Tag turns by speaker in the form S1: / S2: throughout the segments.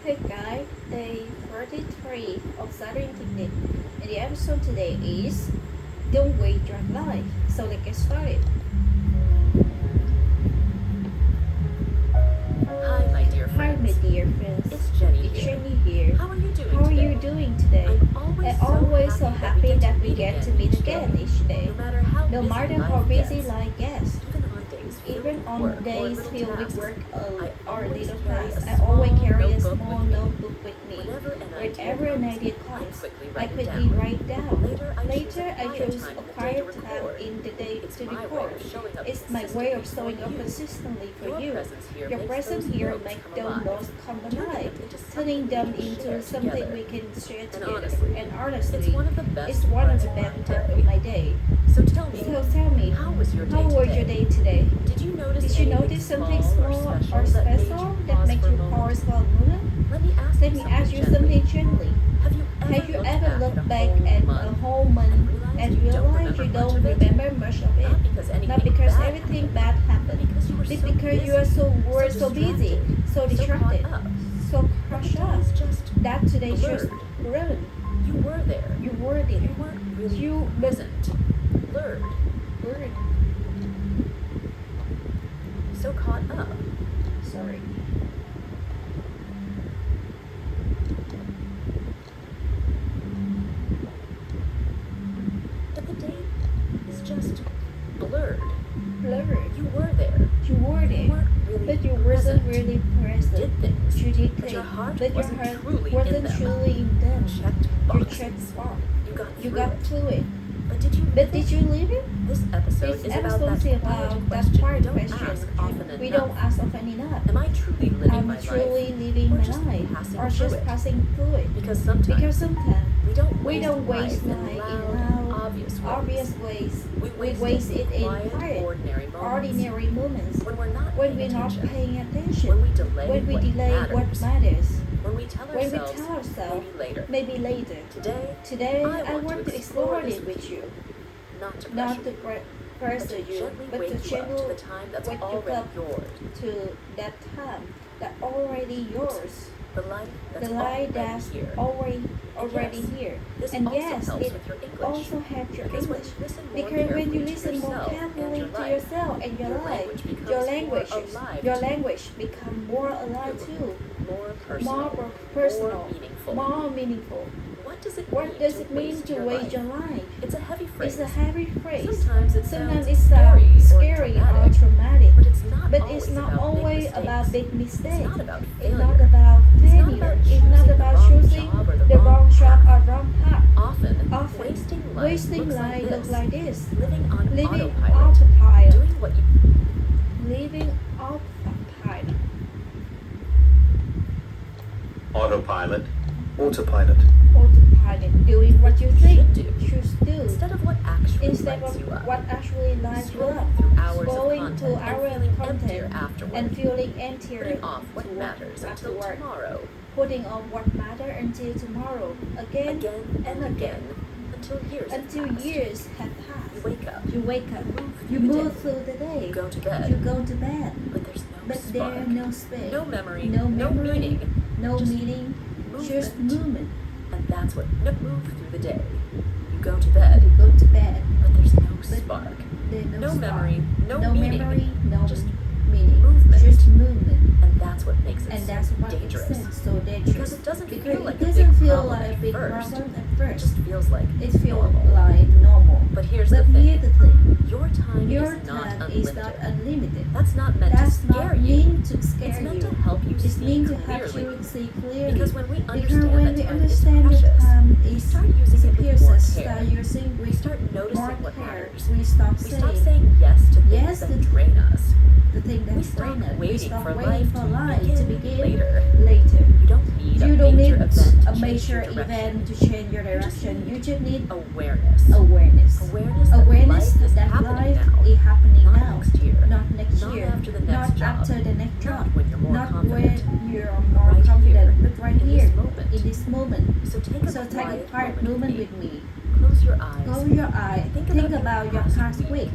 S1: Hey guys, day 43 of Stuttering Technique. And the episode today is Don't Wait Your Life. So let's get started.
S2: Hi, my dear
S1: Hi, my
S2: friends.
S1: dear friends.
S2: It's Jenny
S1: It's
S2: here.
S1: Jenny here.
S2: How are you doing
S1: How are
S2: today?
S1: you doing today?
S2: I'm always
S1: so happy that we get to meet again each day.
S2: No matter how
S1: No
S2: busy
S1: matter
S2: life
S1: how busy
S2: gets,
S1: life gets.
S2: even on days filled with work
S1: Or
S2: always
S1: little
S2: carry a
S1: tasks, I always
S2: small
S1: carry a
S2: notebook
S1: small
S2: with me.
S1: notebook with me.
S2: Whenever an idea
S1: comes,
S2: comes,
S1: I quickly
S2: down.
S1: write down.
S2: Later,
S1: I choose a quiet time in the day
S2: It's
S1: to
S2: my way
S1: record.
S2: of showing up
S1: It's my way of showing up
S2: consistently
S1: consistently for you. Your
S2: makes
S1: presence
S2: those
S1: here
S2: notes
S1: makes
S2: come
S1: those
S2: alive,
S1: notes come
S2: turning
S1: alive,
S2: them into
S1: turning them
S2: something we can
S1: into
S2: share
S1: something
S2: together.
S1: we can share
S2: And
S1: together. And honestly,
S2: it's one of the best
S1: it's one of the
S2: parts
S1: best
S2: of
S1: parts
S2: my
S1: of my
S2: day.
S1: day.
S2: So tell me,
S1: How
S2: was your day
S1: today?
S2: Did you notice
S1: Did you notice something small or special that makes you pause for a moment?
S2: Let me
S1: Ask you something gently.
S2: Have
S1: Have you ever looked back at a whole month and realized you don't remember much of it? Not because everything bad happened, but because you were so busy, so distracted, so crushed up, that today just ruined.
S2: You were there.
S1: You were there.
S2: You weren't really
S1: You
S2: present. Blurred.
S1: Word.
S2: So caught up.
S1: Sorry.
S2: But the day is just blurred.
S1: Blurred.
S2: You were there.
S1: You were
S2: You
S1: there.
S2: weren't really
S1: But you wasn't really
S2: You
S1: present.
S2: did things.
S1: You did
S2: But
S1: things.
S2: your heart
S1: But your
S2: wasn't
S1: heart
S2: truly
S1: wasn't
S2: in them.
S1: truly in them.
S2: Checked
S1: You
S2: boxes.
S1: checked box.
S2: You
S1: You got through it.
S2: But did you
S1: But did you live it?
S2: This episode
S1: This
S2: is
S1: episode is
S2: about
S1: about
S2: that
S1: that
S2: quiet
S1: part
S2: question
S1: question
S2: we
S1: we
S2: don't
S1: don't
S2: ask
S1: ask often enough.
S2: Am I truly living
S1: Am
S2: my
S1: I truly
S2: life?
S1: living
S2: Or
S1: my
S2: just
S1: life,
S2: passing
S1: or
S2: through
S1: just
S2: it?
S1: passing through it?
S2: Because
S1: Because
S2: sometimes
S1: sometimes
S2: we don't waste
S1: life
S2: life
S1: in
S2: in
S1: loud,
S2: loud,
S1: obvious ways.
S2: We waste it in quiet, ordinary moments.
S1: moments.
S2: When
S1: When we're
S2: we're not paying
S1: not
S2: attention.
S1: paying attention.
S2: When we delay what matters.
S1: matters.
S2: When we tell
S1: When we
S2: ourselves,
S1: tell ourselves,
S2: maybe later.
S1: maybe later.
S2: Today,
S1: I want to explore this with you.
S2: not to
S1: Not
S2: pressure
S1: to
S2: you,
S1: pressure
S2: but to
S1: you,
S2: gently
S1: but
S2: wake
S1: to
S2: you up to
S1: gently
S2: the time that's
S1: wake you
S2: already
S1: up
S2: yours.
S1: to that time that already yours.
S2: The light that's
S1: The light
S2: already
S1: that's
S2: here.
S1: already
S2: yes,
S1: here.
S2: This
S1: And
S2: also
S1: yes,
S2: helps
S1: it
S2: with your English.
S1: also helps your
S2: Because
S1: English.
S2: Because
S1: When you
S2: to
S1: listen more
S2: yourself and
S1: carefully
S2: your
S1: to
S2: life,
S1: yourself and your life,
S2: your language becomes more alive
S1: your
S2: too.
S1: language become more alive too,
S2: more personal,
S1: more personal,
S2: more meaningful.
S1: more meaningful.
S2: What does it mean
S1: to waste your life?
S2: It's a heavy phrase.
S1: It's a heavy phrase.
S2: Sometimes it
S1: Sometimes
S2: sounds
S1: it's scary or traumatic.
S2: but
S1: It's not always about big mistakes.
S2: It's not about
S1: It's
S2: failure.
S1: not about failure. It's not about choosing the wrong job or wrong path.
S2: Often,
S1: Wasting life
S2: looks
S1: looks like this.
S2: living on
S1: Living
S2: autopilot,
S1: autopilot.
S2: doing what you
S1: Living autopilot.
S3: Autopilot, autopilot.
S1: Autopilot. Doing what you think should do.
S2: instead of what actually
S1: Instead
S2: lights
S1: of
S2: you up.
S1: what actually lights you up.
S2: Scrolling through hours of
S1: Scrolling
S2: content
S1: through
S2: and feeling
S1: hours of content
S2: afterward.
S1: and feeling emptier
S2: Putting off what
S1: to work
S2: matters until
S1: afterward.
S2: tomorrow.
S1: Putting off what matter until tomorrow. Again and again.
S2: Until
S1: Years have passed.
S2: You wake up.
S1: You wake up. You
S2: through the
S1: move
S2: day.
S1: through the day.
S2: You go to bed.
S1: You go to bed.
S2: But there's no
S1: But
S2: spark.
S1: there no space.
S2: No memory.
S1: No
S2: No
S1: memory.
S2: meaning.
S1: No
S2: Just
S1: meaning. Just
S2: movement.
S1: movement.
S2: And that's what move through the day. You go to bed.
S1: You go to bed.
S2: But there's no spark.
S1: There's
S2: No
S1: spark.
S2: memory. No
S1: No
S2: meaning.
S1: memory. No
S2: Just
S1: meaning.
S2: movement.
S1: Just movement.
S2: And that's what makes it
S1: And
S2: so
S1: that's what
S2: dangerous.
S1: makes it so dangerous.
S2: Because it doesn't
S1: Because
S2: feel like
S1: it
S2: a
S1: doesn't
S2: big
S1: feel
S2: problem
S1: like a
S2: at
S1: big
S2: first.
S1: problem at
S2: It
S1: first.
S2: just feels like
S1: It feels
S2: normal.
S1: like normal.
S2: But here's
S1: But
S2: the
S1: here's
S2: thing.
S1: the thing.
S2: Your time
S1: Your
S2: is not
S1: time
S2: unlimited.
S1: is not unlimited.
S2: That's not meant
S1: That's
S2: to scare
S1: not
S2: you.
S1: meant to scare
S2: It's meant
S1: you.
S2: to help you
S1: It's
S2: see
S1: meant to help
S2: clearly.
S1: you see clearly.
S2: Because when we
S1: Because
S2: understand
S1: when
S2: that
S1: we
S2: time
S1: understand
S2: is
S1: that
S2: precious,
S1: time
S2: we
S1: is
S2: start using it with
S1: precious,
S2: more
S1: start
S2: care.
S1: using
S2: We
S1: with
S2: start
S1: more
S2: noticing what
S1: care.
S2: matters.
S1: We stop
S2: We stop
S1: saying
S2: saying yes to things
S1: yes
S2: that
S1: to
S2: drain us.
S1: the thing
S2: We
S1: that's
S2: stop
S1: drain us. We
S2: waiting
S1: stop
S2: for
S1: waiting
S2: life
S1: for
S2: to
S1: life to begin
S2: later.
S1: later.
S2: You don't need
S1: You
S2: a
S1: don't need
S2: major event to
S1: a
S2: change
S1: major
S2: your direction.
S1: event to change your direction. You just need
S2: Awareness.
S1: awareness.
S2: Awareness that
S1: Awareness
S2: life is
S1: that
S2: happening
S1: life
S2: now.
S1: is happening
S2: Not
S1: now.
S2: next year.
S1: Not next
S2: Not
S1: year.
S2: after the next
S1: Not
S2: job.
S1: after the next job.
S2: Not when you're more
S1: Not
S2: confident.
S1: when you're more
S2: Right
S1: confident,
S2: here,
S1: but right
S2: in
S1: here,
S2: this moment.
S1: in this moment.
S2: So take a
S1: So take a
S2: quiet
S1: quiet moment with me.
S2: Close your eyes.
S1: Close your eye. Think about your past week.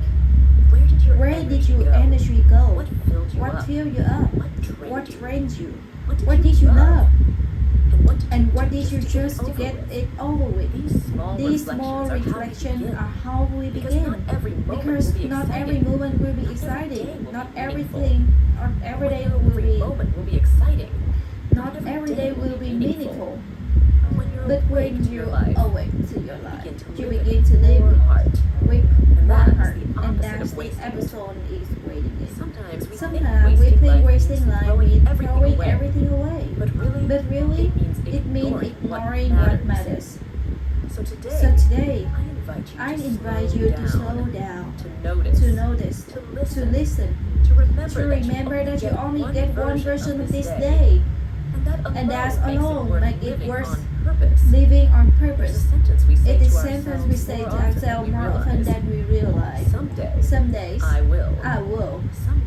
S1: Where did your energy go?
S2: What filled you
S1: What
S2: up?
S1: filled you up?
S2: What drained
S1: What
S2: you?
S1: drained you?
S2: What
S1: What did you love? And what did you
S2: to
S1: just to get it over with?
S2: These
S1: These small
S2: reflections
S1: reflections are how we
S2: because not
S1: begin.
S2: every moment
S1: Because
S2: will be
S1: not
S2: exciting.
S1: every moment will be
S2: Not every day
S1: exciting.
S2: will
S1: Not
S2: be meaningful.
S1: everything or every day
S2: Not
S1: will
S2: every
S1: be
S2: moment will be exciting.
S1: not every day will be meaningful.
S2: When you're
S1: But
S2: awake
S1: when
S2: to your
S1: you're
S2: life,
S1: awake to your life,
S2: begin to
S1: you
S2: live
S1: begin to live
S2: with your heart.
S1: with
S2: And
S1: one
S2: that's
S1: heart,
S2: the
S1: and
S2: opposite
S1: that's
S2: of
S1: the
S2: wasting it.
S1: episode is waiting it.
S2: Sometimes we
S1: Sometimes we
S2: think
S1: think
S2: wasting
S1: wasting
S2: life
S1: life
S2: means
S1: means
S2: throwing
S1: throwing
S2: everything away.
S1: everything away.
S2: But really,
S1: It means ignoring what matters.
S2: So today,
S1: So today,
S2: I
S1: I invite you to slow down,
S2: to notice,
S1: to
S2: to
S1: listen,
S2: listen,
S1: to
S2: to
S1: remember that you only get one version of this day.
S2: And that
S1: alone
S2: makes
S1: make
S2: it
S1: it
S2: worth
S1: worth
S2: living on
S1: living on
S2: purpose. There's a
S1: purpose.
S2: sentence we say
S1: It is
S2: to
S1: sentence we say to ourselves more often than we realize.
S2: Someday,
S1: Some days
S2: I will.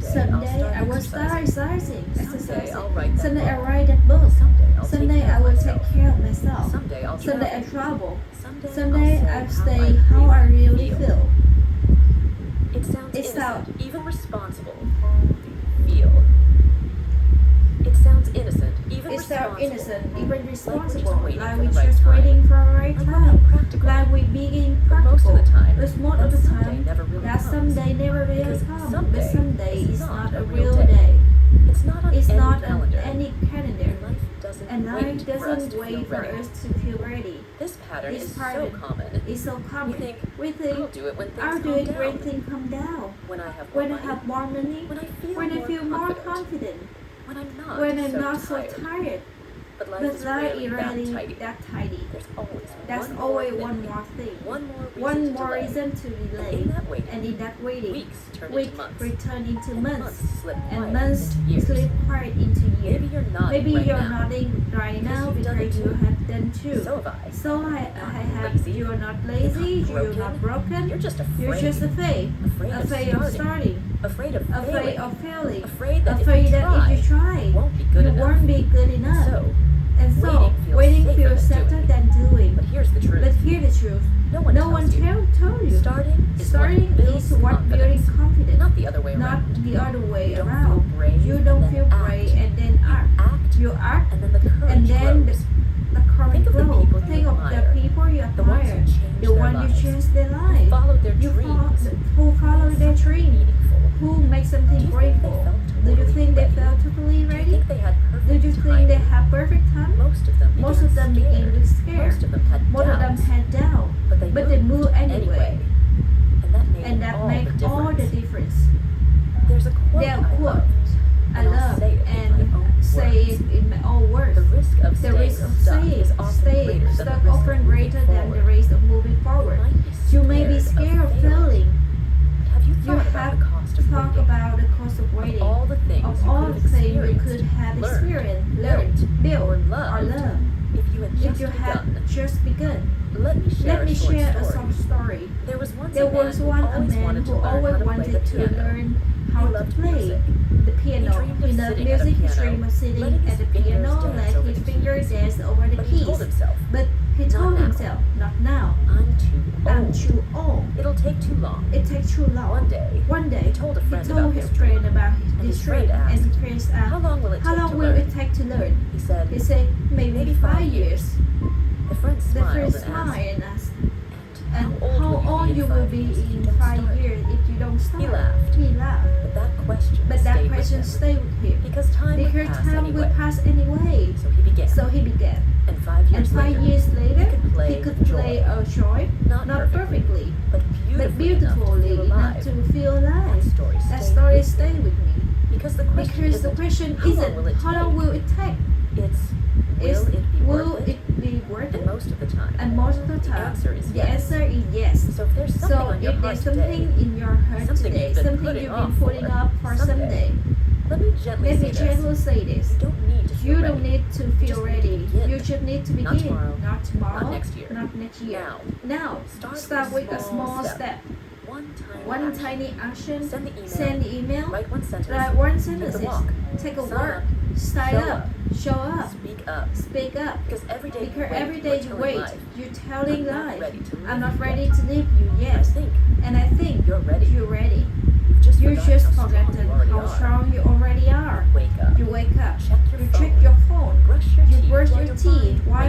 S1: Someday I will start
S2: exercising.
S1: exercising.
S2: I'll write that
S1: Someday I'll
S2: book.
S1: write that book.
S2: Someday
S1: I will take care of myself.
S2: Someday I'll
S1: Someday I
S2: travel.
S1: travel.
S2: Someday
S1: I'll stay how I really feel.
S2: It sounds
S1: It sounds-
S2: innocent, even responsible. Feel. It sounds innocent, even
S1: It's so
S2: responsible.
S1: innocent, even responsible.
S2: waiting
S1: Like
S2: for
S1: we're
S2: the right
S1: just
S2: time.
S1: waiting for the right
S2: Like we're
S1: time.
S2: being practical.
S1: Like we being
S2: But most
S1: practical.
S2: of the time,
S1: But most of the
S2: that someday
S1: time,
S2: never really
S1: that
S2: comes.
S1: someday never really
S2: Because
S1: comes.
S2: someday
S1: But someday
S2: is
S1: is
S2: not
S1: not
S2: a
S1: a
S2: real
S1: real
S2: day.
S1: day.
S2: It's not on
S1: It's
S2: any
S1: not
S2: calendar.
S1: on any calendar.
S2: And life doesn't
S1: And life
S2: wait for us
S1: doesn't
S2: to
S1: wait
S2: feel
S1: for
S2: ready.
S1: us to feel ready.
S2: This pattern
S1: This
S2: is
S1: pattern
S2: so common.
S1: It's so common.
S2: We think, I'll do it when things
S1: I'll do
S2: calm
S1: it
S2: down.
S1: when things calm down.
S2: When I have more
S1: When I
S2: money.
S1: have more money.
S2: When I feel more
S1: more
S2: confident.
S1: confident.
S2: When I'm not
S1: When I'm
S2: so
S1: not so
S2: tired.
S1: tired.
S2: But life
S1: But
S2: is
S1: life
S2: rarely
S1: is rarely
S2: that tidy.
S1: that tidy.
S2: There's
S1: That's
S2: always
S1: always
S2: one
S1: one more thing.
S2: One more
S1: One
S2: reason
S1: more
S2: to
S1: reason to
S2: delay.
S1: delay.
S2: And in that waiting,
S1: And in that waiting,
S2: weeks turn
S1: weeks
S2: into months.
S1: return into
S2: And
S1: months.
S2: slip
S1: And
S2: quiet
S1: months
S2: into years.
S1: slip quiet into years.
S2: Maybe you're nodding
S1: Maybe
S2: right
S1: you're
S2: now.
S1: nodding right now
S2: Because you've done
S1: because
S2: it
S1: you
S2: too.
S1: have done too.
S2: So have I.
S1: So I have.
S2: lazy.
S1: You are not lazy.
S2: You're
S1: You're
S2: not
S1: not broken.
S2: You're just afraid.
S1: You're just afraid.
S2: Afraid of starting. Afraid of
S1: Afraid
S2: failing.
S1: of failing.
S2: Afraid that
S1: Afraid
S2: if you
S1: that
S2: try,
S1: if you try,
S2: it won't be good
S1: you
S2: enough.
S1: won't be good enough.
S2: And
S1: So
S2: waiting
S1: waiting
S2: feels
S1: feels
S2: safer
S1: safer
S2: than
S1: than doing.
S2: But here's the truth.
S1: But here's the truth.
S2: No one tells you.
S1: told you.
S2: Starting
S1: Starting is what building confidence.
S2: Not the other way
S1: Not
S2: around.
S1: the other way
S2: You don't
S1: around.
S2: feel brave
S1: You
S2: and
S1: don't
S2: then
S1: feel
S2: act.
S1: brave and then act.
S2: Act,
S1: You act
S2: and then the courage
S1: and then
S2: grows.
S1: the courage
S2: Think of the
S1: grows.
S2: people you
S1: Think of
S2: admire.
S1: the people you
S2: The ones
S1: admire.
S2: who changed
S1: The
S2: their
S1: one you
S2: lives.
S1: change their
S2: Who
S1: life.
S2: followed their
S1: You
S2: dreams.
S1: who follow their dream.
S2: Meaningful.
S1: Who make something
S2: Do you think they
S1: grateful.
S2: felt
S1: Do you
S2: totally
S1: think they
S2: ready?
S1: felt totally
S2: Do you
S1: ready?
S2: think they had perfect
S1: Do you think
S2: timing?
S1: they have perfect time?
S2: Most of them
S1: Most of them begin with scared.
S2: Most of them had
S1: Most of them
S2: doubts.
S1: had doubt.
S2: But
S1: they move anyway.
S2: And that made
S1: all the difference.
S2: There's a quote
S1: There are
S2: I
S1: quotes
S2: love.
S1: I
S2: And I'll
S1: love
S2: say it in my own
S1: and say
S2: words.
S1: it in my own words.
S2: The risk of
S1: The
S2: staying
S1: risk of
S2: stuck
S1: staying
S2: is often
S1: staying
S2: greater than
S1: stuck
S2: the risk
S1: often
S2: of
S1: greater
S2: moving
S1: than the
S2: forward.
S1: risk of moving forward. You may be scared of failing.
S2: Have you
S1: You
S2: thought about
S1: have
S2: the cost of
S1: thought
S2: waiting?
S1: about the cost of waiting.
S2: Of all the things
S1: Of
S2: you
S1: all
S2: could
S1: the
S2: have
S1: things you
S2: experienced,
S1: could have
S2: learned,
S1: experienced,
S2: built,
S1: built,
S2: or
S1: or
S2: loved.
S1: loved.
S2: If you had just
S1: If you had
S2: begun,
S1: just begun.
S2: let me share
S1: Let me
S2: a short
S1: share
S2: story.
S1: a short story.
S2: There was once
S1: There
S2: a man
S1: was
S2: who
S1: one a
S2: always
S1: man
S2: wanted
S1: who
S2: to learn how
S1: always
S2: to play the
S1: wanted to
S2: piano.
S1: learn how
S2: He
S1: to
S2: loved
S1: play
S2: music.
S1: the piano.
S2: dreamed of
S1: He loved
S2: sitting at a
S1: music. He
S2: piano,
S1: dreamed of sitting
S2: letting
S1: at the
S2: his fingers
S1: piano,
S2: dance
S1: let
S2: over
S1: his
S2: the
S1: fingers
S2: keys.
S1: dance over the
S2: But he
S1: keys.
S2: told himself,
S1: But he
S2: "Not
S1: told
S2: now.
S1: himself, not now.
S2: I'm too old.
S1: I'm too old.
S2: It'll take too long.
S1: It takes too long.
S2: One day,
S1: he
S2: told a friend
S1: he told
S2: about
S1: his
S2: his
S1: friend
S2: dream.
S1: about
S2: And
S1: his
S2: his friend
S1: dream, and
S2: asked,
S1: his friend asked,
S2: How long will it
S1: how
S2: take
S1: long
S2: to
S1: will
S2: learn?
S1: it take to learn?
S2: He said,
S1: He said, maybe
S2: Maybe
S1: 5
S2: 5
S1: years.
S2: The friend
S1: The
S2: smiled
S1: friend
S2: and
S1: smiled
S2: asked,
S1: and asked,
S2: And
S1: and how old you will be in
S2: if you don't
S1: 5
S2: start?"
S1: years if you don't start?
S2: He laughed.
S1: He laughed.
S2: But that question
S1: But
S2: stayed
S1: that
S2: with
S1: question
S2: him.
S1: stayed with him.
S2: Because time would
S1: Because
S2: pass
S1: time
S2: anyway.
S1: will pass anyway.
S2: So he began.
S1: So he began.
S2: And 5 years
S1: And 5
S2: later,
S1: years later,
S2: he could play with
S1: a joy,
S2: Not
S1: not
S2: perfectly,
S1: perfectly,
S2: but
S1: but
S2: beautifully
S1: beautifully
S2: enough
S1: enough
S2: to feel
S1: to feel
S2: alive.
S1: alive.
S2: That
S1: That
S2: story
S1: story
S2: stayed
S1: stayed with me.
S2: Because the question
S1: Because the
S2: isn't,
S1: question
S2: how long
S1: isn't
S2: will it
S1: how long
S2: take?
S1: will it take?
S2: It's,
S1: It's,
S2: will it be
S1: will
S2: worth it?
S1: it be worth
S2: And
S1: it?
S2: most of the time,
S1: And most of the
S2: the
S1: time,
S2: answer is
S1: the
S2: yes.
S1: answer is yes.
S2: So if there's something
S1: So
S2: on your
S1: if
S2: heart
S1: there's
S2: today,
S1: something in your heart
S2: something
S1: today,
S2: you've been
S1: something
S2: putting
S1: you've
S2: off
S1: been putting
S2: for
S1: up for someday,
S2: let me gently
S1: let
S2: say
S1: me
S2: this.
S1: gently say this.
S2: You don't need to feel
S1: You
S2: ready.
S1: don't need to
S2: just
S1: feel
S2: need to
S1: ready.
S2: begin.
S1: You just need to begin.
S2: Not tomorrow.
S1: Not tomorrow.
S2: Not next year.
S1: Not next year.
S2: Now.
S1: Start
S2: Start
S1: with
S2: with
S1: a small step.
S2: One
S1: One
S2: tiny
S1: tiny action.
S2: Send the email.
S1: Send the email.
S2: Write one sentence.
S1: Write one
S2: Take
S1: sentence.
S2: a walk.
S1: Take a
S2: Sign
S1: walk.
S2: up.
S1: Sign
S2: Show
S1: up. Show up.
S2: Speak up.
S1: Speak up.
S2: Because every day
S1: you wait, you're telling
S2: I'm not
S1: lies.
S2: ready to leave
S1: I'm not
S2: you
S1: ready
S2: yet.
S1: to leave you yet. And I think
S2: You're ready.
S1: You're ready.
S2: You've
S1: You just
S2: forgotten
S1: forgotten how strong you already are.
S2: Wake up.
S1: You wake up.
S2: Check your
S1: You
S2: phone.
S1: check your phone.
S2: Brush your
S1: You
S2: teeth.
S1: brush
S2: while
S1: your
S2: you're
S1: teeth while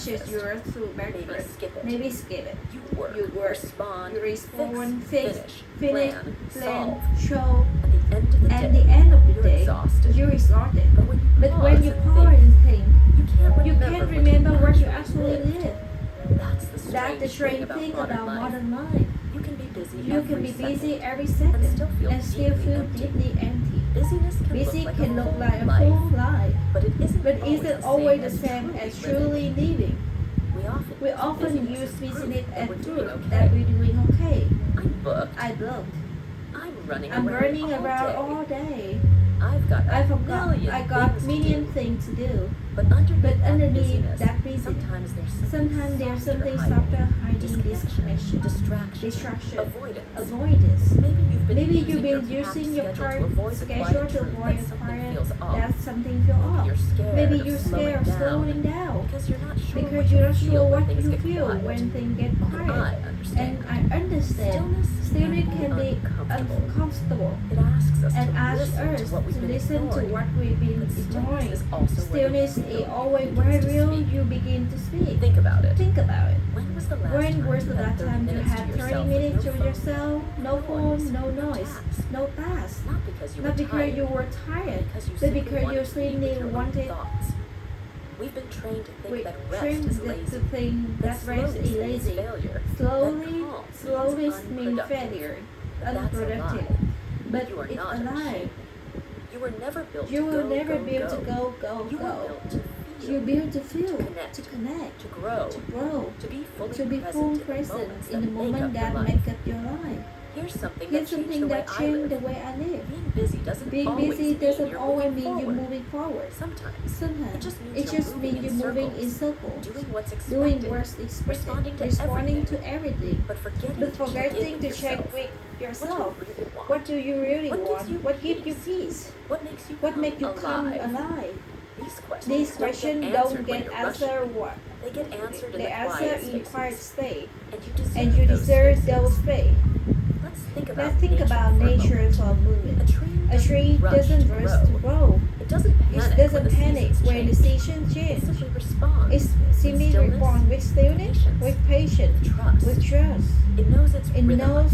S1: brushes your through
S2: Maybe
S1: breakfast.
S2: skip it.
S1: Maybe skip it.
S2: You work,
S1: You work,
S2: respond,
S1: you respond, fix,
S2: finish,
S1: plan,
S2: solve.
S1: show.
S2: At the end of the day,
S1: At the end of the
S2: you're
S1: day,
S2: exhausted.
S1: you're exhausted.
S2: But when you
S1: But
S2: pause
S1: when you
S2: and
S1: pause
S2: think,
S1: and think,
S2: you
S1: you can't remember what you actually lived.
S2: That's the
S1: That's the
S2: strange
S1: strange thing about
S2: life.
S1: modern life.
S2: You can be busy
S1: You
S2: every
S1: can be
S2: second.
S1: busy every second
S2: and still feel
S1: deeply empty.
S2: Busyness can
S1: Busy
S2: look
S1: can
S2: like
S1: look
S2: a
S1: like a
S2: life,
S1: full life,
S2: but it isn't
S1: but isn't always the same as truly living.
S2: We
S1: We
S2: often
S1: often
S2: use
S1: use
S2: busyness
S1: busyness
S2: as
S1: as
S2: proof
S1: proof
S2: that
S1: that we're doing okay.
S2: I'm booked.
S1: I blocked.
S2: I'm running
S1: I'm
S2: around
S1: running
S2: all
S1: around
S2: day.
S1: all day.
S2: I've got
S1: I
S2: a
S1: forgot.
S2: million
S1: I got
S2: things
S1: million
S2: to do.
S1: things to do.
S2: But underneath,
S1: But underneath
S2: that
S1: that
S2: busyness,
S1: busyness,
S2: sometimes there's something
S1: softer hiding
S2: disconnection,
S1: disconnection,
S2: distraction,
S1: avoidance.
S2: avoidance. Maybe
S1: Maybe you've been using your current schedule to avoid a quiet that something feels off.
S2: You're scared
S1: Maybe
S2: of
S1: you're scared of slowing down
S2: because you're not sure
S1: because you're not sure what
S2: things
S1: you
S2: get
S1: feel
S2: quiet.
S1: when things get
S2: And
S1: quiet.
S2: I understand.
S1: And I understand stillness can be uncomfortable
S2: It asks us
S1: and
S2: to
S1: asks
S2: listen
S1: us
S2: to what we've
S1: to
S2: been
S1: listen to
S2: ignoring.
S1: what we've been
S2: But stillness
S1: ignoring.
S2: is also
S1: Stillness
S2: where
S1: is
S2: the
S1: always
S2: begins
S1: where
S2: to
S1: real
S2: speak.
S1: you begin to speak.
S2: Think about it.
S1: Think about it.
S2: When was the
S1: When was the last time you had 30
S2: yourself
S1: minutes
S2: with
S1: to
S2: no
S1: yourself? No phone, no noise,
S2: task?
S1: no task.
S2: Not because you
S1: Not
S2: were
S1: because
S2: tired,
S1: you were tired,
S2: because you
S1: but because you
S2: simply
S1: simply wanted.
S2: thoughts. We've been trained to think
S1: We
S2: that rest
S1: trained
S2: is
S1: to
S2: lazy.
S1: think that rest is lazy.
S2: Failure.
S1: Slowly,
S2: That calm
S1: slowly
S2: means
S1: means
S2: unproductive.
S1: failure,
S2: But that's a
S1: unproductive.
S2: lie.
S1: But
S2: You are
S1: it's
S2: not
S1: a lie.
S2: machine. You were never built
S1: You
S2: to
S1: were
S2: go,
S1: never
S2: go,
S1: built
S2: go.
S1: to go,
S2: You were
S1: go.
S2: built to feel,
S1: You're built to feel,
S2: connect,
S1: to connect,
S2: to grow,
S1: to grow,
S2: to be fully
S1: to be full
S2: present
S1: present in the moment that
S2: make
S1: make up your life.
S2: Here's something
S1: Here's
S2: that
S1: something that
S2: changed
S1: changed
S2: the
S1: the way I live.
S2: Being busy doesn't
S1: Being
S2: always
S1: busy
S2: mean
S1: doesn't
S2: you're
S1: always
S2: moving
S1: mean you're
S2: forward.
S1: moving forward.
S2: Sometimes
S1: Sometimes
S2: it just
S1: means
S2: means
S1: you're moving in circles,
S2: doing what's expected,
S1: doing what's expected, responding to everything,
S2: but forgetting,
S1: but forgetting to check
S2: yourself.
S1: with yourself.
S2: What do you really want?
S1: What do you really
S2: What gives
S1: want?
S2: you
S1: What gives you
S2: peace?
S1: peace?
S2: What makes you
S1: What makes you come
S2: alive?
S1: alive?
S2: These questions
S1: These questions
S2: don't
S1: don't
S2: get
S1: get
S2: answered
S1: answered what?
S2: They get answered
S1: They
S2: in the
S1: answer
S2: quiet
S1: in quiet
S2: spaces.
S1: state,
S2: And you deserve,
S1: and you deserve those space.
S2: Let's think about
S1: Let's think about nature for a
S2: A
S1: moment. A tree
S2: rush
S1: doesn't
S2: to
S1: rush to grow.
S2: It doesn't panic,
S1: It doesn't panic when the seasons
S2: It
S1: change.
S2: simply responds.
S1: It simply
S2: Stillness,
S1: responds with stillness, with patience,
S2: trust.
S1: with trust.
S2: It knows its
S1: It
S2: rhythm.
S1: knows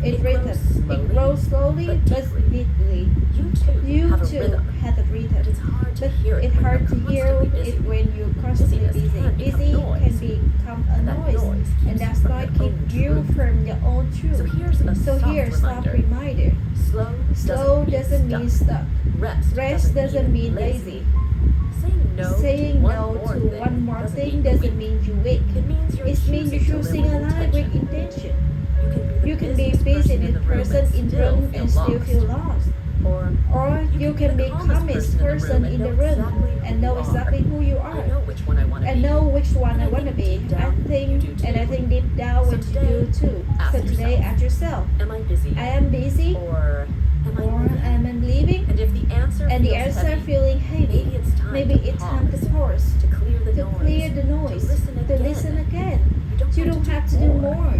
S1: its
S2: It
S1: rhythm.
S2: grows
S1: It
S2: slowly,
S1: grows slowly
S2: but
S1: but deeply.
S2: You
S1: You
S2: have a
S1: too
S2: rhythm.
S1: have a rhythm.
S2: But it's hard to
S1: But
S2: hear it
S1: it's
S2: when
S1: hard
S2: you're
S1: to hear
S2: constantly busy.
S1: it when you're constantly
S2: Busyness
S1: busy.
S2: can become
S1: Busy
S2: noise.
S1: can become a
S2: And that
S1: noise,
S2: noise
S1: and
S2: keeps
S1: that's
S2: you from
S1: not
S2: your
S1: keep
S2: own
S1: you
S2: truth.
S1: from your own truth.
S2: So here's a soft
S1: soft reminder. Slow doesn't mean stuck. Rest doesn't mean lazy. Saying no to one more thing doesn't mean you weak. It means you're choosing a life with intention. You can be busy in person in the room and still feel lost. Or you can be calmest person in the room and know exactly who you are.
S2: I know which one I want to
S1: And
S2: be.
S1: know which one I want to be. I think deep down what you do too. So today ask yourself,
S2: Am I busy?
S1: I am busy
S2: Or am I
S1: or
S2: moving?
S1: am I leaving?
S2: And if the answer
S1: And the
S2: feels
S1: answer
S2: heavy,
S1: feeling heavy,
S2: maybe it's time to
S1: pause,
S2: to clear the
S1: to
S2: noise,
S1: clear the noise,
S2: to listen again.
S1: You don't have to do more.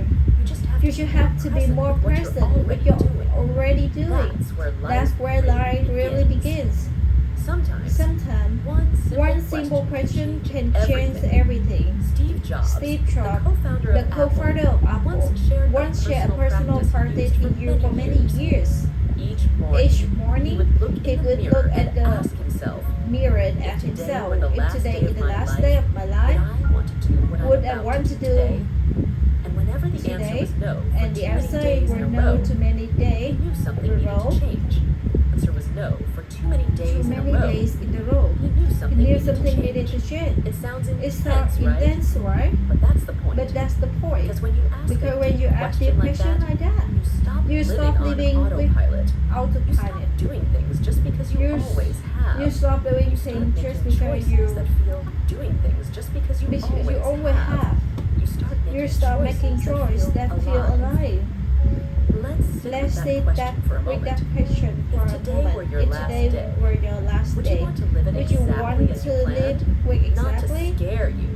S2: You
S1: You should have to be more present with what you're already doing. That's where life really begins.
S2: Sometimes
S1: One simple question can change everything.
S2: Steve Jobs,
S1: Steve Jobs,
S2: the co-founder
S1: of Apple, once shared a personal practice with you for many years.
S2: Each
S1: Each morning,
S2: he would look at the
S1: ask
S2: himself,
S1: mirror and ask himself, if today is the last day of my life, would I want to do
S2: and whenever the answer
S1: today?
S2: was no, for
S1: And the
S2: too many
S1: answer
S2: days
S1: were
S2: in a
S1: no
S2: row,
S1: too many
S2: he
S1: days
S2: knew something
S1: in a
S2: needed
S1: row.
S2: to change. Answer was no for too many
S1: Too
S2: days in
S1: many
S2: a row.
S1: days in a row.
S2: He knew
S1: He
S2: something,
S1: knew
S2: needed,
S1: something
S2: to
S1: needed
S2: change.
S1: to change.
S2: It sounds
S1: It
S2: intense,
S1: sounds
S2: right?
S1: intense, right?
S2: But that's the point.
S1: But that's the point.
S2: Because when you ask
S1: Because
S2: a
S1: when you
S2: deep
S1: ask deep question like that,
S2: you stop living on autopilot. You stop
S1: autopilot.
S2: doing things just because you always have.
S1: You stop doing
S2: You start
S1: things
S2: making
S1: just because
S2: choices that feel doing things just because you always have. You start making choices
S1: that feel alive.
S2: Let's
S1: sit
S2: that
S1: back
S2: for a
S1: with
S2: moment.
S1: that question for
S2: If
S1: a
S2: today
S1: moment.
S2: were your
S1: If
S2: last
S1: today
S2: day,
S1: were your last
S2: Would
S1: day,
S2: you want to live it
S1: would you
S2: exactly
S1: want
S2: as
S1: to
S2: you planned?
S1: live with
S2: Not
S1: exactly
S2: to scare you.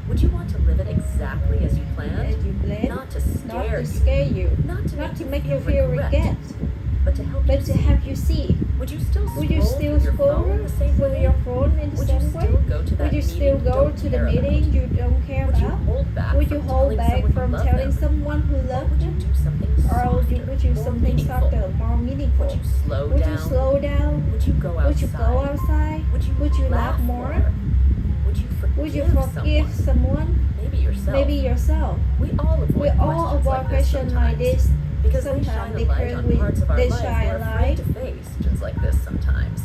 S2: Would you want to live it exactly as you planned?
S1: as you planned?
S2: Not to
S1: Not
S2: scare
S1: to
S2: you.
S1: scare you.
S2: Not to
S1: Not to
S2: make
S1: make you feel regret.
S2: but to help
S1: but
S2: you
S1: to
S2: see.
S1: help you see.
S2: Would you still
S1: Would you
S2: scroll
S1: still
S2: through your phone
S1: scroll
S2: the same
S1: through
S2: way?
S1: your phone in the
S2: Would you
S1: same way?
S2: still go to that
S1: Would you
S2: meeting
S1: still
S2: you
S1: go
S2: don't
S1: to the
S2: care
S1: meeting
S2: about?
S1: you don't care
S2: Would you
S1: about?
S2: hold back
S1: Would you
S2: from
S1: hold
S2: telling
S1: back
S2: someone you
S1: from
S2: love
S1: telling
S2: them?
S1: someone who
S2: Or
S1: loves
S2: would you
S1: them?
S2: do something
S1: Or
S2: softer,
S1: would you
S2: more
S1: something
S2: meaningful?
S1: softer, more meaningful?
S2: Would you slow
S1: Would
S2: down?
S1: you slow down?
S2: Would you go
S1: Would you
S2: outside?
S1: go outside?
S2: Would you
S1: laugh
S2: laugh
S1: more?
S2: Would you forgive,
S1: Would you forgive someone?
S2: Maybe yourself.
S1: Maybe yourself.
S2: We all
S1: We
S2: avoid
S1: all avoid
S2: questions
S1: questions like this
S2: because they
S1: sometimes
S2: shine a light
S1: because
S2: on parts of our
S1: they
S2: life
S1: shine
S2: we're
S1: a
S2: afraid
S1: light
S2: to face. Just like this sometimes.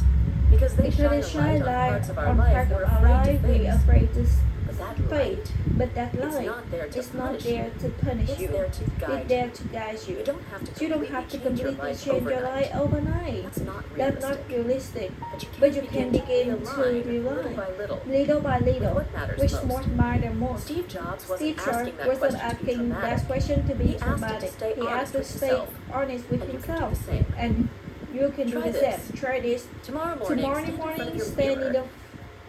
S2: Because they shine a light on parts of our life we're afraid to
S1: we
S2: face.
S1: afraid to
S2: But that
S1: face.
S2: light,
S1: But that
S2: it's
S1: light
S2: not there to
S1: is not
S2: punish
S1: there
S2: you.
S1: to punish
S2: It's
S1: you.
S2: there to guide
S1: It's there to guide you.
S2: You don't have to
S1: You don't have to
S2: completely
S1: completely
S2: change
S1: change your life overnight.
S2: That's not
S1: That's not
S2: realistic.
S1: realistic.
S2: But you can begin to
S1: realize
S2: realize
S1: little by little
S2: what matters
S1: which
S2: most.
S1: matter most.
S2: Steve Jobs
S1: Steve
S2: wasn't
S1: Jobs
S2: asking
S1: wasn't asking
S2: that question to be
S1: that
S2: dramatic.
S1: question to be
S2: He asked it to
S1: dramatic.
S2: stay
S1: He asked
S2: honest
S1: to
S2: with
S1: stay
S2: himself.
S1: honest with
S2: And you can do
S1: himself.
S2: the same.
S1: And you can do
S2: Try
S1: the
S2: this.
S1: same. Try this.
S2: Tomorrow
S1: Tomorrow
S2: morning,
S1: morning,
S2: stand
S1: stand in the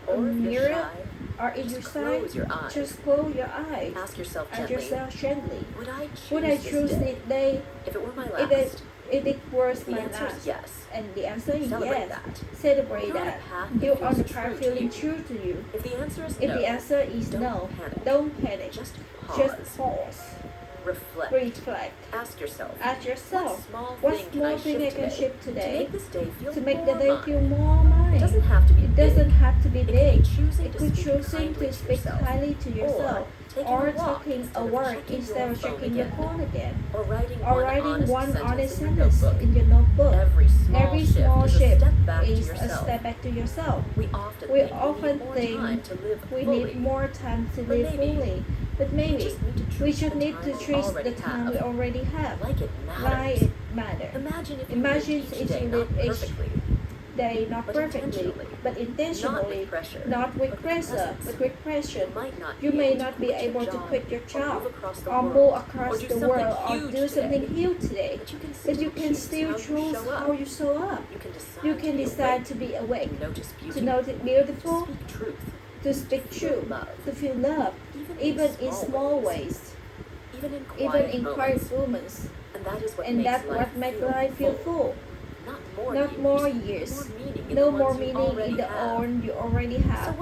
S2: or if you're
S1: mirror
S2: shy,
S1: or if you
S2: just
S1: side,
S2: close your eyes.
S1: just close your eyes.
S2: Ask yourself
S1: Ask
S2: gently,
S1: yourself gently.
S2: would I choose
S1: this
S2: day
S1: day
S2: if it were my
S1: if
S2: last?
S1: if it was
S2: The
S1: my
S2: answer is
S1: last?
S2: yes.
S1: And the answer is
S2: Celebrate
S1: yes.
S2: that.
S1: Celebrate
S2: You're on a
S1: that.
S2: path that
S1: You're on the
S2: feels
S1: path
S2: true to
S1: feeling
S2: you.
S1: true to you.
S2: If the answer is
S1: If
S2: no,
S1: the answer is
S2: don't
S1: no,
S2: panic.
S1: don't panic.
S2: Just pause.
S1: Just pause.
S2: Reflect.
S1: Reflect.
S2: Ask yourself.
S1: Ask yourself,
S2: What
S1: what
S2: small
S1: small thing I can shift
S2: to
S1: today
S2: make this day feel
S1: to make
S2: more
S1: the day
S2: mine?
S1: feel more mine?
S2: It doesn't have to be
S1: It doesn't
S2: big.
S1: have to be
S2: It could
S1: big.
S2: be choosing
S1: It
S2: to
S1: could
S2: speak
S1: choosing
S2: kindly
S1: to
S2: to
S1: speak
S2: yourself.
S1: kindly to yourself, or
S2: taking a walk
S1: taking
S2: instead
S1: a
S2: of
S1: walk
S2: checking
S1: instead
S2: your
S1: of
S2: phone
S1: checking your
S2: again.
S1: phone again,
S2: Or
S1: or writing one honest
S2: sentence
S1: sentence
S2: in your notebook.
S1: in your notebook.
S2: Every small
S1: shift
S2: shift is a step back to
S1: is a
S2: yourself.
S1: step back to yourself.
S2: We often
S1: We
S2: think
S1: often
S2: we need more
S1: think
S2: time to live
S1: We
S2: fully.
S1: need more time to
S2: But
S1: live
S2: maybe
S1: fully, but
S2: We
S1: maybe
S2: just need to treat
S1: we should
S2: the
S1: need
S2: time
S1: to
S2: we
S1: treat
S2: already
S1: the time
S2: have
S1: we already have
S2: like it matters.
S1: like it matter.
S2: Imagine if
S1: Imagine
S2: you lived
S1: if
S2: each day
S1: you
S2: not
S1: lived each
S2: perfectly,
S1: Day not
S2: but
S1: perfectly,
S2: intentionally.
S1: but intentionally,
S2: not with pressure,
S1: not with
S2: but with
S1: pressure,
S2: presence.
S1: but with pressure.
S2: You
S1: May not be able to quit your job, or move across the world, or do something huge today.
S2: But you can
S1: Still choose how you show up.
S2: You can decide
S1: to be awake,
S2: to notice beauty,
S1: to notice beautiful,
S2: speak truth,
S1: to speak truth,
S2: love,
S1: to feel love, even in small ways, even in quiet moments.
S2: And that is what
S1: And that's what makes life feel full. Not more years, no more meaning in the own you already have.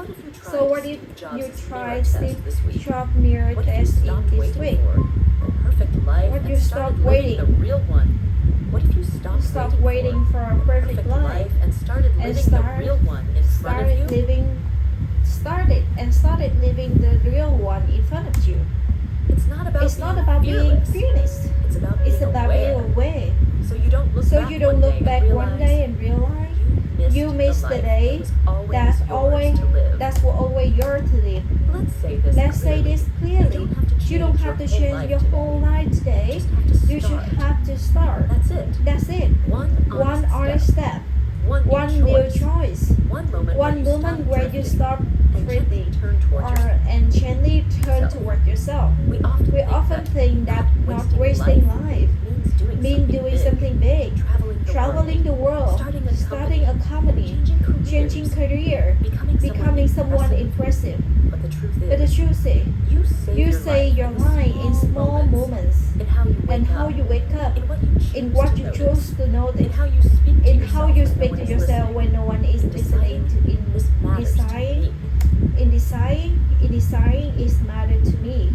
S1: So what if you try Steve Jobs mirror test in this week?
S2: What
S1: you stop waiting?
S2: The real one. What if you
S1: Stop waiting for a perfect life
S2: and started living the real one in front of you?
S1: Started living the real one in front of you.
S2: It's not about
S1: being fearless.
S2: It's about being aware. So you don't look back one day and realize you missed the day
S1: That's always yours to live.
S2: Let's say this clearly.
S1: You don't have to change your whole life today. You should have to start.
S2: That's it.
S1: One honest step. One new choice. One moment where you stop breathing and gently turn toward yourself. We often think that not wasting life means doing something big, traveling the world, starting a company, changing career, becoming someone impressive. But the truth is, you save your life in small moments, and how you wake up, in what you choose to notice, in how you speak to yourself when no one is listening. In desiring is matter to me,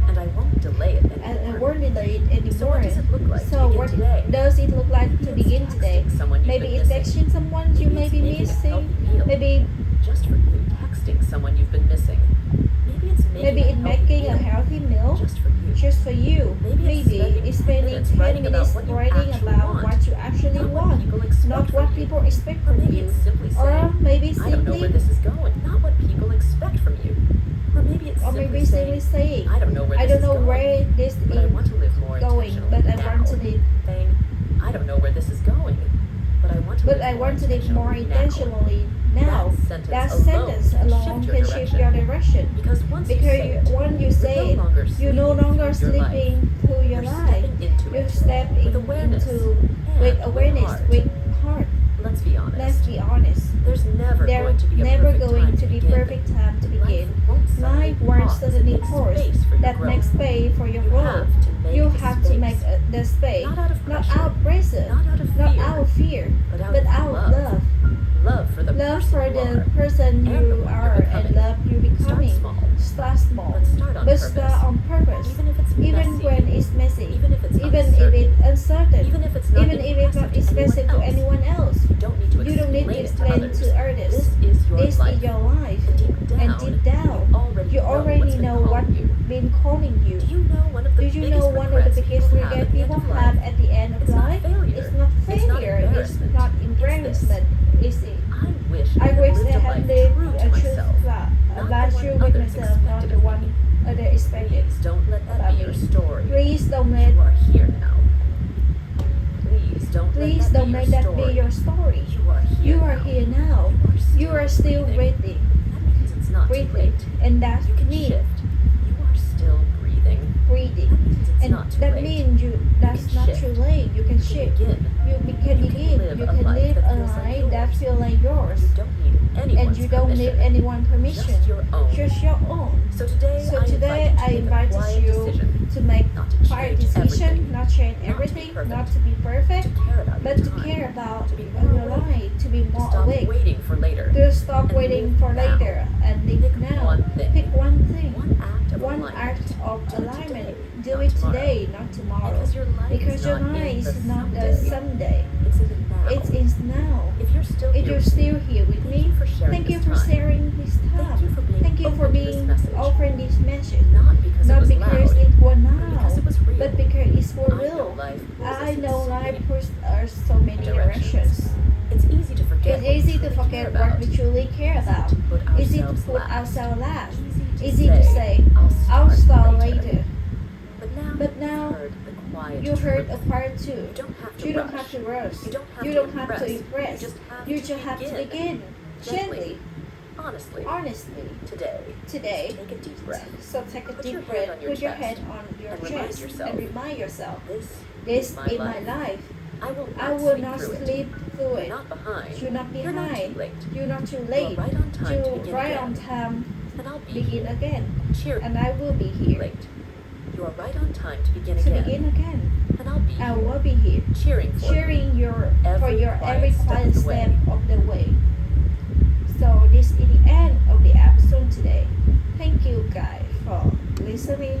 S2: And I won't delay it
S1: and I
S2: anymore.
S1: won't delay it anymore.
S2: So what does it look like
S1: So
S2: to begin
S1: what
S2: today?
S1: does it look like to begin today?
S2: Someone you've
S1: Maybe
S2: been
S1: it's
S2: missing.
S1: texting someone you may be
S2: Maybe it's making a
S1: missing.
S2: healthy meal.
S1: Maybe
S2: Just for you, texting someone you've been missing. Maybe it's
S1: making a healthy meal
S2: just for you.
S1: just for you.
S2: Maybe
S1: It's spending 10 minutes writing about what you actually want, not what people expect
S2: Or
S1: from
S2: maybe
S1: you.
S2: it's simply
S1: Or
S2: saying,
S1: maybe
S2: I don't know where
S1: simply,
S2: this is going, not what people expect from you. Or maybe it's simply saying, I don't know where
S1: I
S2: this
S1: don't
S2: is
S1: know
S2: going,
S1: where this
S2: but I
S1: is
S2: want to live more
S1: going,
S2: intentionally
S1: but I
S2: now.
S1: want to live.
S2: Saying, I don't know where this is going, but I want to live more intentionally now.
S1: That sentence alone can shift your direction.
S2: Because once
S1: Because you say it, you're no longer
S2: through your life.
S1: sleeping through your
S2: You're
S1: life.
S2: stepping into
S1: You
S2: it
S1: step
S2: with
S1: into
S2: awareness
S1: with
S2: and
S1: awareness,
S2: heart.
S1: with heart.
S2: Let's be honest.
S1: Let's be honest.
S2: There's never
S1: There's
S2: going to be a
S1: never
S2: perfect
S1: going
S2: time
S1: to be
S2: begin.
S1: perfect time to begin.
S2: Life
S1: Won't suddenly
S2: make
S1: pause
S2: space for your
S1: that
S2: growth.
S1: makes space for your
S2: You
S1: growth.
S2: have to make
S1: You
S2: the
S1: have to
S2: space.
S1: make the space,
S2: Not out of
S1: not
S2: pressure.
S1: out of pressure,
S2: Not out of out
S1: but
S2: of
S1: out of love.
S2: Love for the
S1: Love
S2: person
S1: for
S2: you
S1: the
S2: are.
S1: person
S2: and the
S1: you
S2: one you're
S1: are and
S2: becoming.
S1: love you're becoming.
S2: Start small.
S1: Start small,
S2: But start on
S1: but
S2: purpose.
S1: start on purpose.
S2: Even if it's
S1: Even
S2: messy.
S1: when it's messy.
S2: Even if it's
S1: Even if
S2: uncertain.
S1: it's uncertain.
S2: Even if it's not
S1: Even if it's not
S2: impressive
S1: expressive to anyone else.
S2: You don't need to
S1: You don't need to
S2: explain
S1: explain to others.
S2: This is your
S1: This
S2: life.
S1: is your life.
S2: And deep down, you already know what's
S1: been calling you.
S2: Do you know one of the
S1: Do you
S2: biggest
S1: know one of the
S2: regrets
S1: biggest
S2: people
S1: regrets
S2: have
S1: people
S2: at the
S1: have
S2: end of life?
S1: at the end of
S2: It's not
S1: life?
S2: failure.
S1: It's not
S2: It's not
S1: failure. It's
S2: embarrassment.
S1: not
S2: It's
S1: embarrassment. It's it.
S2: I wish
S1: I
S2: had
S1: wish
S2: lived
S1: I
S2: a
S1: had
S2: life
S1: lived
S2: true
S1: a
S2: to
S1: truth
S2: myself,
S1: life true with
S2: others
S1: myself, not
S2: expected
S1: the
S2: of
S1: one
S2: me.
S1: other expected.
S2: Please don't let that
S1: about
S2: be
S1: me.
S2: your story.
S1: Please don't let
S2: You are here now. Please don't
S1: please
S2: let that
S1: don't
S2: be
S1: make
S2: your
S1: that
S2: story.
S1: be your story.
S2: You are here
S1: You are
S2: now.
S1: here now. You are still breathing.
S2: That means it's not too
S1: Breathing.
S2: late.
S1: And that
S2: You can
S1: means
S2: shift. You are still breathing.
S1: breathing.
S2: That means it's
S1: And
S2: not too
S1: that
S2: late.
S1: means that's
S2: can
S1: not
S2: shift.
S1: too late. You can
S2: You
S1: shift.
S2: begin.
S1: You can
S2: You can
S1: begin.
S2: live
S1: You
S2: a
S1: can
S2: life
S1: live
S2: that
S1: a
S2: feels like
S1: life that
S2: yours.
S1: feels like yours.
S2: You don't need anyone's
S1: And you don't need
S2: permission.
S1: anyone's permission.
S2: Just your own.
S1: Just your own.
S2: So today,
S1: So today I
S2: invite
S1: invited
S2: you
S1: you
S2: to make a quiet decision.
S1: to make
S2: Not to
S1: quiet
S2: change
S1: decision,
S2: everything.
S1: not change
S2: Not to be
S1: everything,
S2: perfect.
S1: not to be perfect,
S2: To care about
S1: but
S2: your
S1: to
S2: time.
S1: care about
S2: To be more
S1: your
S2: awake.
S1: life, to be
S2: To
S1: more
S2: stop
S1: awake,
S2: waiting for later.
S1: to stop
S2: and
S1: waiting
S2: live
S1: for
S2: now.
S1: later and live
S2: Pick
S1: now.
S2: one thing.
S1: Pick one thing,
S2: One act of
S1: one
S2: alignment.
S1: act of
S2: Do it
S1: alignment.
S2: today,
S1: Do
S2: not
S1: it
S2: tomorrow.
S1: today, not tomorrow.
S2: Because your life
S1: Because
S2: is
S1: your
S2: not
S1: life
S2: in the
S1: is not the
S2: someday.
S1: someday.
S2: It's in the now.
S1: It's in now.
S2: If you're still
S1: If
S2: here
S1: you're
S2: with me,
S1: still here with
S2: thank
S1: me,
S2: you for sharing
S1: thank you
S2: this
S1: for
S2: time.
S1: sharing this time.
S2: Thank you for being
S1: Thank you for
S2: open to this
S1: being
S2: message.
S1: offering this message.
S2: Not because
S1: Not
S2: it was
S1: because
S2: loud,
S1: it was
S2: but
S1: now,
S2: because it was real.
S1: but because it's for
S2: I know
S1: real.
S2: life pulls us
S1: I
S2: in
S1: know
S2: so
S1: life
S2: many
S1: pushes us so many directions.
S2: It's easy to forget
S1: It's
S2: what we
S1: easy to
S2: truly
S1: forget
S2: care
S1: what
S2: about.
S1: we truly care about.
S2: Easy to
S1: Easy to
S2: put
S1: put
S2: ourselves
S1: ourselves last.
S2: last.
S1: Easy to say, I'll start later.
S2: But now
S1: You heard a part two.
S2: You don't have to
S1: You don't
S2: rush.
S1: have to rush.
S2: You don't have to impress.
S1: You just have to begin. Gently.
S2: Honestly. Today. Take a deep breath.
S1: So take a
S2: Put your
S1: deep
S2: hand
S1: breath.
S2: on your
S1: Put your
S2: chest
S1: head on your
S2: and remind
S1: chest
S2: yourself,
S1: and remind yourself,
S2: This
S1: this is my life.
S2: I will not sleep through it.
S1: You're not behind.
S2: You're not behind.
S1: You're not too
S2: You're
S1: late.
S2: right on time to begin
S1: right
S2: again.
S1: on time
S2: And I'll be
S1: begin
S2: here.
S1: again.
S2: Cheer.
S1: And I will be here
S2: Late. You are right on time to begin
S1: to
S2: again.
S1: begin again.
S2: And I'll be
S1: I
S2: here.
S1: will be here
S2: Cheering for you.
S1: cheering for your every quiet
S2: of the
S1: step
S2: way.
S1: of the way. So this is the end of the episode today. Thank you guys for listening